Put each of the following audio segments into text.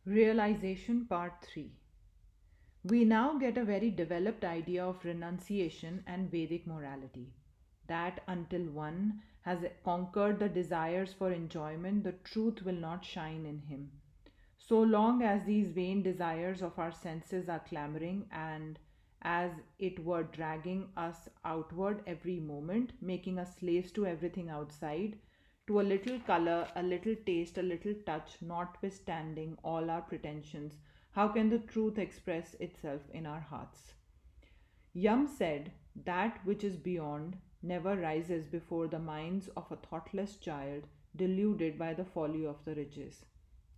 Realization Part 3. We now get a very developed idea of renunciation and Vedic morality. That until one has conquered the desires for enjoyment, the truth will not shine in him. So long as these vain desires of our senses are clamoring and as it were dragging us outward every moment, making us slaves to everything outside, to a little color, a little taste, a little touch, notwithstanding all our pretensions, how can the truth express itself in our hearts? Yum said, that which is beyond never rises before the minds of a thoughtless child deluded by the folly of the riches.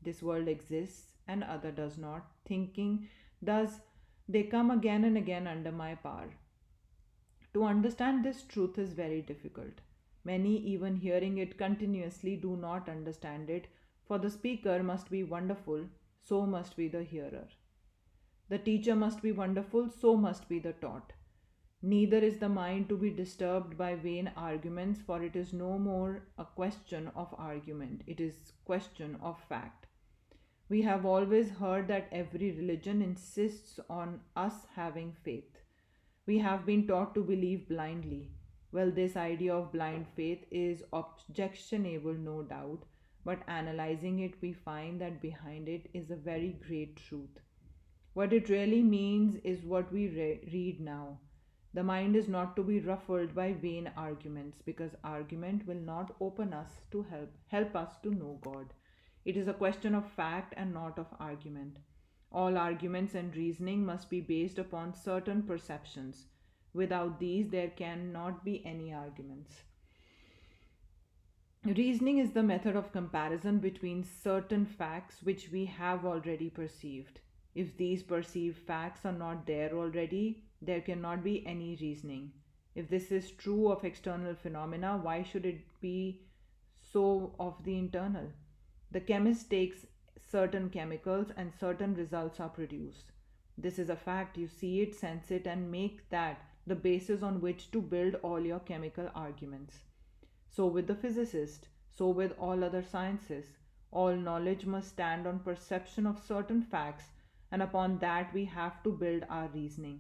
This world exists and other does not, thinking, thus they come again and again under my power. To understand this truth is very difficult. Many, even hearing it continuously, do not understand it, for the speaker must be wonderful, so must be the hearer. The teacher must be wonderful, so must be the taught. Neither is the mind to be disturbed by vain arguments, for it is no more a question of argument, it is question of fact. We have always heard that every religion insists on us having faith. We have been taught to believe blindly. Well, this idea of blind faith is objectionable, no doubt, but analyzing it, we find that behind it is a very great truth. What it really means is what we read now. The mind is not to be ruffled by vain arguments because argument will not open us to help us to know God. It is a question of fact and not of argument. All arguments and reasoning must be based upon certain perceptions. Without these, there cannot be any arguments. Reasoning is the method of comparison between certain facts which we have already perceived. If these perceived facts are not there already, there cannot be any reasoning. If this is true of external phenomena, why should it be so of the internal? The chemist takes certain chemicals and certain results are produced. This is a fact. You see it, sense it, and make that the basis on which to build all your chemical arguments. So with the physicist, so with all other sciences. All knowledge must stand on perception of certain facts, and upon that we have to build our reasoning.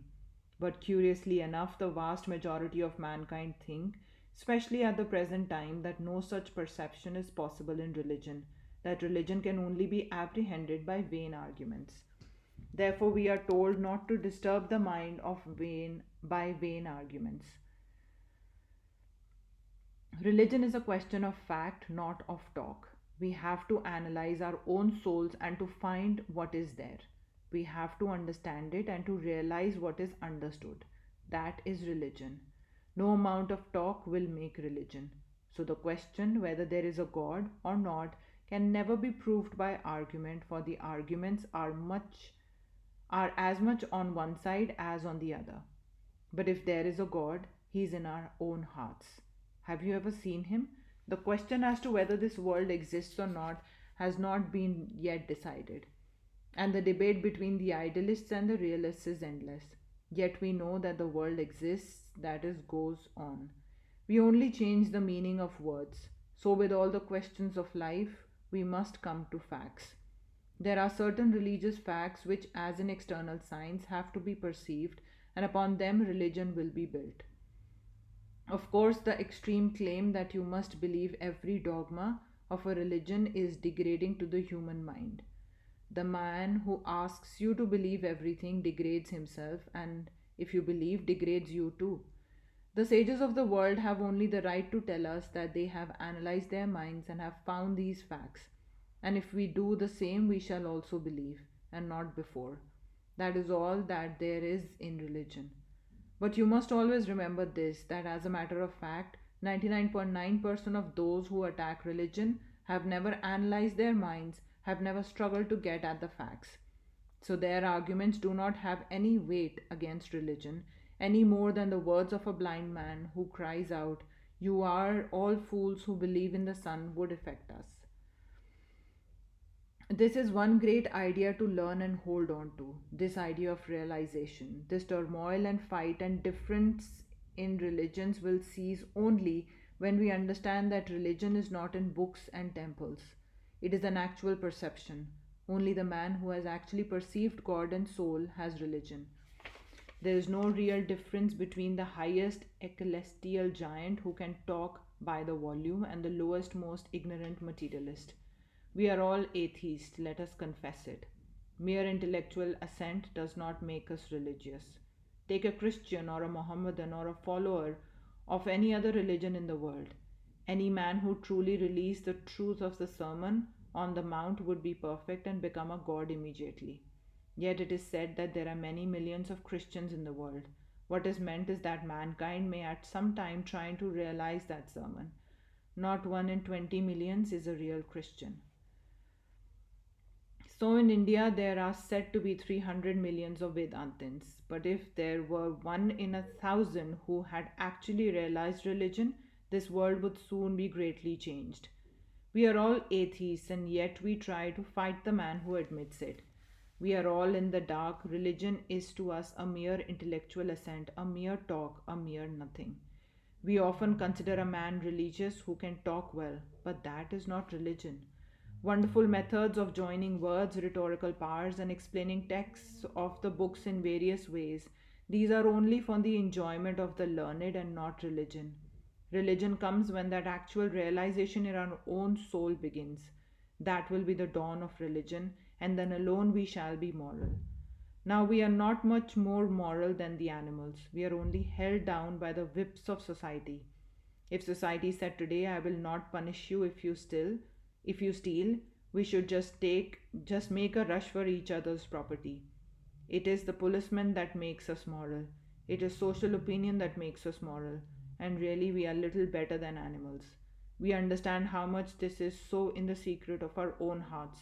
But curiously enough, the vast majority of mankind think, especially at the present time, that no such perception is possible in religion, that religion can only be apprehended by vain arguments. Therefore, we are told not to disturb the mind of vain by vain arguments. Religion is a question of fact, not of talk. We have to analyze our own souls and to find what is there. We have to understand it and to realize what is understood. That is religion. No amount of talk will make religion. So the question whether there is a God or not can never be proved by argument, for the arguments are as much on one side as on the other. But if there is a God, he is in our own hearts. Have you ever seen him? The question as to whether this world exists or not has not been yet decided. And the debate between the idealists and the realists is endless. Yet we know that the world exists, that is, goes on. We only change the meaning of words. So, with all the questions of life, we must come to facts. There are certain religious facts which, as in external science, have to be perceived, and upon them religion will be built. Of course, the extreme claim that you must believe every dogma of a religion is degrading to the human mind. The man who asks you to believe everything degrades himself, and if you believe, degrades you too. The sages of the world have only the right to tell us that they have analyzed their minds and have found these facts. And if we do the same, we shall also believe, and not before. That is all that there is in religion. But you must always remember this, that as a matter of fact, 99.9% of those who attack religion have never analyzed their minds, have never struggled to get at the facts. So their arguments do not have any weight against religion, any more than the words of a blind man who cries out, "You are all fools who believe in the sun," would affect us. This is one great idea to learn and hold on to, this idea of realization. This turmoil and fight and difference in religions will cease only when we understand that religion is not in books and temples. It is an actual perception. Only the man who has actually perceived God and soul has religion. There is no real difference between the highest celestial giant who can talk by the volume and the lowest, most ignorant materialist. We are all atheists, let us confess it. Mere intellectual assent does not make us religious. Take a Christian or a Mohammedan or a follower of any other religion in the world. Any man who truly released the truth of the Sermon on the Mount would be perfect and become a god immediately. Yet it is said that there are many millions of Christians in the world. What is meant is that mankind may at some time try to realize that sermon. Not 1 in 20 millions is a real Christian. So in India, there are said to be 300 millions of Vedantins. But if there were 1 in 1,000 who had actually realized religion, this world would soon be greatly changed. We are all atheists, and yet we try to fight the man who admits it. We are all in the dark. Religion is to us a mere intellectual assent, a mere talk, a mere nothing. We often consider a man religious who can talk well, but that is not religion. Wonderful methods of joining words, rhetorical powers, and explaining texts of the books in various ways. These are only for the enjoyment of the learned and not religion. Religion comes when that actual realization in our own soul begins. That will be the dawn of religion, and then alone we shall be moral. Now, we are not much more moral than the animals. We are only held down by the whips of society. If society said today, I will not punish you if you steal, we should just make a rush for each other's property. It is the policeman that makes us moral. It is social opinion that makes us moral. And really, we are little better than animals. We understand how much this is so in the secret of our own hearts.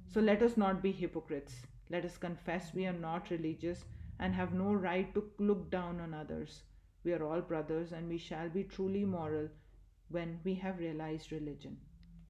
So let us not be hypocrites. Let us confess we are not religious and have no right to look down on others. We are all brothers and we shall be truly moral when we have realized religion.